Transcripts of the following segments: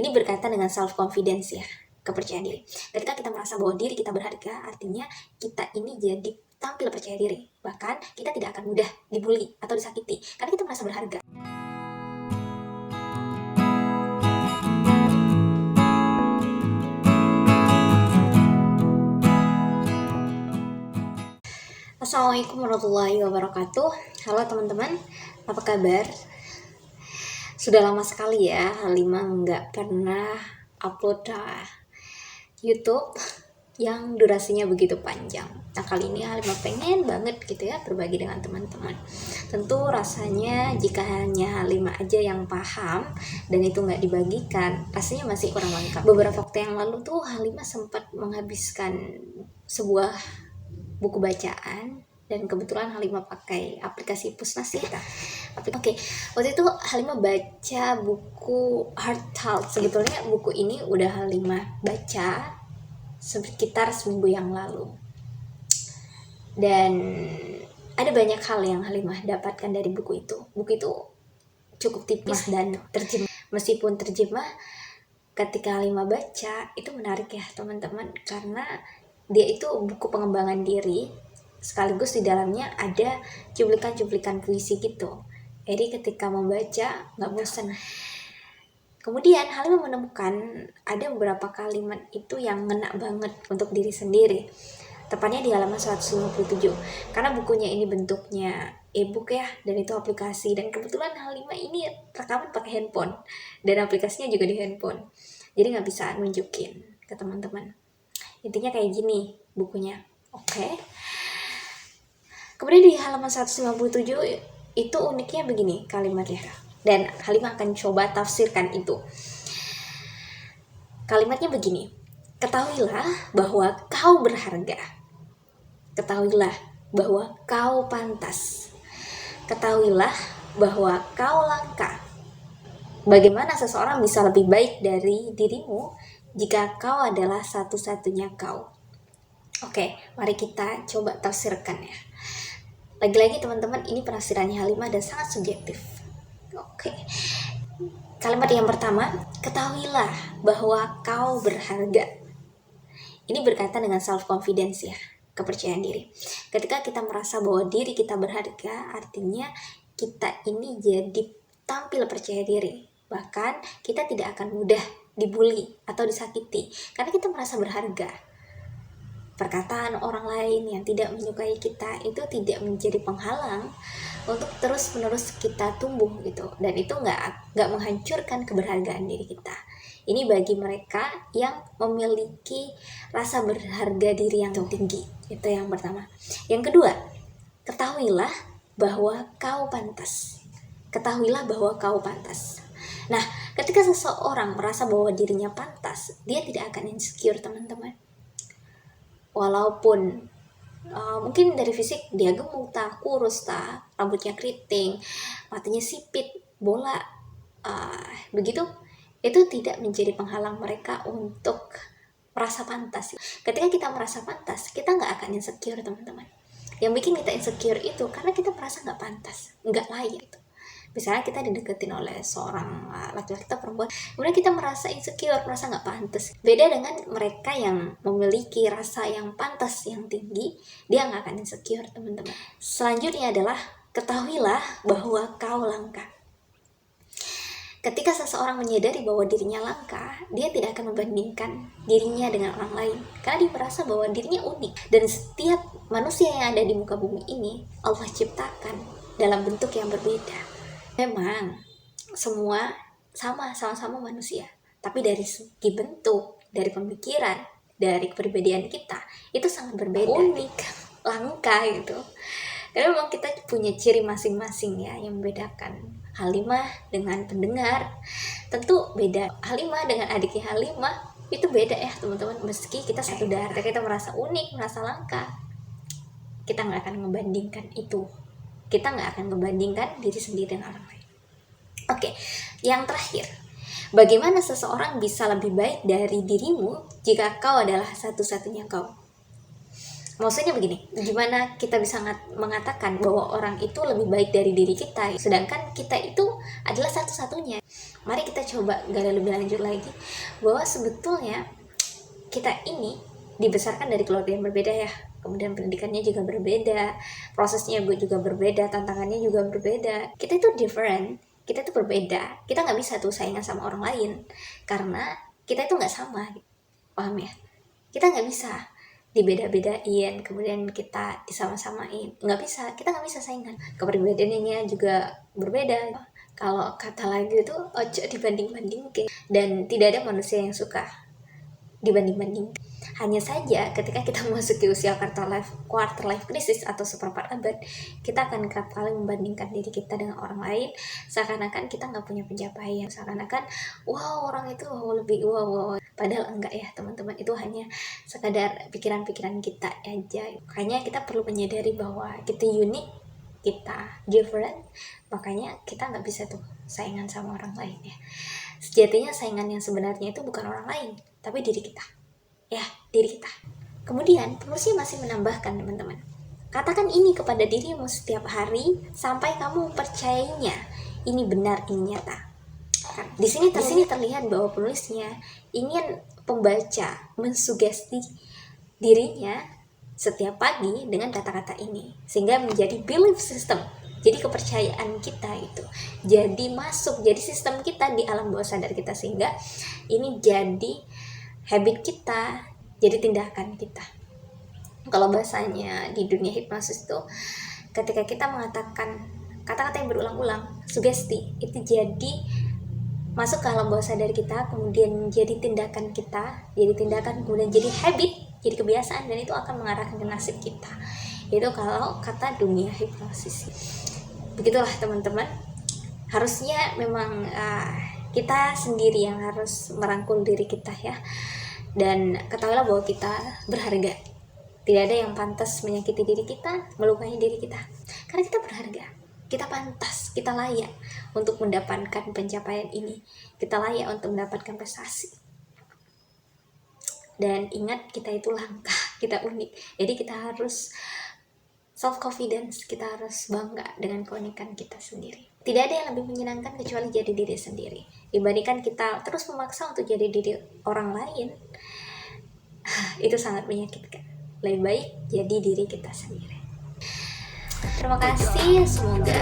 Ini berkaitan dengan self confidence ya, kepercayaan diri. Ketika kita merasa bahwa diri kita berharga, artinya kita ini jadi tampil percaya diri. Bahkan kita tidak akan mudah dibully atau disakiti karena kita merasa berharga. Assalamualaikum warahmatullahi wabarakatuh. Halo teman-teman, apa kabar? Sudah lama sekali ya Halimah nggak pernah upload YouTube yang durasinya begitu panjang. Nah kali ini Halimah pengen banget gitu ya berbagi dengan teman-teman. Tentu rasanya jika hanya Halimah aja yang paham dan itu nggak dibagikan, rasanya masih kurang lengkap. Beberapa waktu yang lalu tuh Halimah sempat menghabiskan sebuah buku bacaan dan kebetulan Halimah pakai aplikasi Pusnas ya. Oke, waktu itu Halimah baca buku Heart Health. Sebetulnya buku ini udah Halimah baca sekitar seminggu yang lalu. Dan ada banyak hal yang Halimah dapatkan dari buku itu. Buku itu cukup tipis dan terjemah. Meskipun terjemah, ketika Halimah baca itu menarik ya teman-teman, karena dia itu buku pengembangan diri sekaligus di dalamnya ada cuplikan-cuplikan puisi gitu. Jadi ketika membaca nggak bosan. Kemudian Halimah menemukan ada beberapa kalimat itu yang ngena banget untuk diri sendiri. Tepatnya di halaman 157. Karena bukunya ini bentuknya e-book ya, dan itu aplikasi. Dan kebetulan Halimah ini rekaman pakai handphone. Dan aplikasinya juga di handphone. Jadi nggak bisa nunjukin ke teman-teman. Intinya kayak gini bukunya. Oke. Kemudian di halaman 157 itu uniknya begini kalimatnya. Dan Halimah akan coba tafsirkan itu. Kalimatnya begini. Ketahuilah bahwa kau berharga. Ketahuilah bahwa kau pantas. Ketahuilah bahwa kau langka. Bagaimana seseorang bisa lebih baik dari dirimu jika kau adalah satu-satunya kau? Oke, mari kita coba tafsirkan ya. Lagi-lagi teman-teman, ini penafsirannya Halimah dan sangat subjektif. Oke. Kalimat yang pertama, ketahuilah bahwa kau berharga. Ini berkaitan dengan self confidence ya, kepercayaan diri. Ketika kita merasa bahwa diri kita berharga, artinya kita ini jadi tampil percaya diri. Bahkan kita tidak akan mudah dibully atau disakiti karena kita merasa berharga. Perkataan orang lain yang tidak menyukai kita itu tidak menjadi penghalang untuk terus-menerus kita tumbuh gitu, dan itu nggak menghancurkan keberhargaan diri kita. Ini bagi mereka yang memiliki rasa berharga diri yang tinggi. Itu yang pertama. Yang kedua, ketahuilah bahwa kau pantas. Ketahuilah bahwa kau pantas. Nah, ketika seseorang merasa bahwa dirinya pantas, dia tidak akan insecure teman-teman. Walaupun mungkin dari fisik dia gemuk tak, kurus tak, rambutnya keriting, matanya sipit, bola, begitu, itu tidak menjadi penghalang mereka untuk merasa pantas. Ketika kita merasa pantas, kita nggak akan insecure teman-teman. Yang bikin kita insecure itu karena kita merasa nggak pantas, nggak layak itu. Misalnya kita dideketin oleh seorang laki-laki atau perempuan, kemudian kita merasa insecure, merasa nggak pantas. Beda dengan mereka yang memiliki rasa yang pantas yang tinggi, dia nggak akan insecure teman-teman. Selanjutnya adalah ketahuilah bahwa kau langka. Ketika seseorang menyadari bahwa dirinya langka, dia tidak akan membandingkan dirinya dengan orang lain karena dia merasa bahwa dirinya unik. Dan setiap manusia yang ada di muka bumi ini Allah ciptakan dalam bentuk yang berbeda. Memang semua sama-sama manusia, tapi dari segi bentuk, dari pemikiran, dari kepribadian kita itu sangat berbeda, unik, langka gitu. Karena memang kita punya ciri masing-masing ya yang membedakan Halimah dengan pendengar. Tentu beda Halimah dengan adiknya Halimah itu beda ya teman-teman. Meski kita satu darah, kita merasa unik, merasa langka, kita nggak akan membandingkan itu. Kita nggak akan membandingkan diri sendiri dengan orang lain. Oke, yang terakhir, bagaimana seseorang bisa lebih baik dari dirimu jika kau adalah satu-satunya kau? Maksudnya begini, gimana kita bisa mengatakan bahwa orang itu lebih baik dari diri kita, sedangkan kita itu adalah satu-satunya. Mari kita coba gali lebih lanjut lagi, bahwa sebetulnya kita ini dibesarkan dari keluarga yang berbeda ya, kemudian pendidikannya juga berbeda, prosesnya juga berbeda, tantangannya juga berbeda. Kita itu different, kita itu berbeda, kita nggak bisa tuh saingan sama orang lain, karena kita itu nggak sama, paham ya? Kita nggak bisa dibeda-bedain, kemudian kita disama-samain, nggak bisa, kita nggak bisa saingan. Kepribadiannya juga berbeda. Kalau kata lagu itu ojo dibanding-bandingke, dan tidak ada manusia yang suka dibanding-banding. Hanya saja ketika kita memasuki usia quarter life crisis atau seperempat abad, kita akan kerap kali membandingkan diri kita dengan orang lain, seakan-akan kita nggak punya pencapaian, seakan-akan wow orang itu lebih wow. Padahal enggak ya teman-teman, itu hanya sekadar pikiran-pikiran kita aja. Makanya kita perlu menyadari bahwa kita unik, kita different, makanya kita nggak bisa tuh saingan sama orang lain ya. Sejatinya saingan yang sebenarnya itu bukan orang lain, tapi diri kita. Ya, diri kita. Kemudian penulisnya masih menambahkan teman-teman, katakan ini kepada dirimu setiap hari sampai kamu percayainya. Ini benar, ini nyata. Di sini terlihat bahwa penulisnya ingin pembaca mensugesti dirinya setiap pagi dengan kata-kata ini, sehingga menjadi belief system. Jadi kepercayaan kita itu jadi masuk, jadi sistem kita di alam bawah sadar kita, sehingga ini jadi habit kita, jadi tindakan kita. Kalau bahasanya di dunia hipnosis itu, ketika kita mengatakan kata-kata yang berulang-ulang, sugesti, itu jadi masuk ke alam bawah sadar kita, kemudian jadi tindakan kita, jadi tindakan, kemudian jadi habit, jadi kebiasaan, dan itu akan mengarahkan ke nasib kita. Itu kalau kata dunia hipnosis. Begitulah teman-teman, harusnya memang kita sendiri yang harus merangkul diri kita ya. Dan ketahuilah bahwa kita berharga. Tidak ada yang pantas menyakiti diri kita, melukai diri kita. Karena kita berharga, kita pantas, kita layak untuk mendapatkan pencapaian ini. Kita layak untuk mendapatkan prestasi. Dan ingat, kita itu langka, kita unik. Jadi kita harus self-confidence, kita harus bangga dengan keunikan kita sendiri. Tidak ada yang lebih menyenangkan kecuali jadi diri sendiri. Dibandingkan kita terus memaksa untuk jadi diri orang lain, itu sangat menyakitkan. Lebih baik jadi diri kita sendiri. Terima kasih, semoga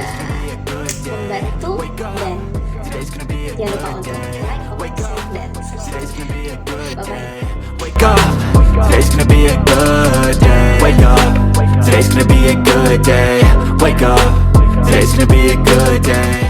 membantu, dan jangan lupa untuk like, comment, dan subscribe. Bye-bye. Wake up, today's gonna be a good day. Wake up, today's gonna be a good day. Wake up, today's gonna be a good day.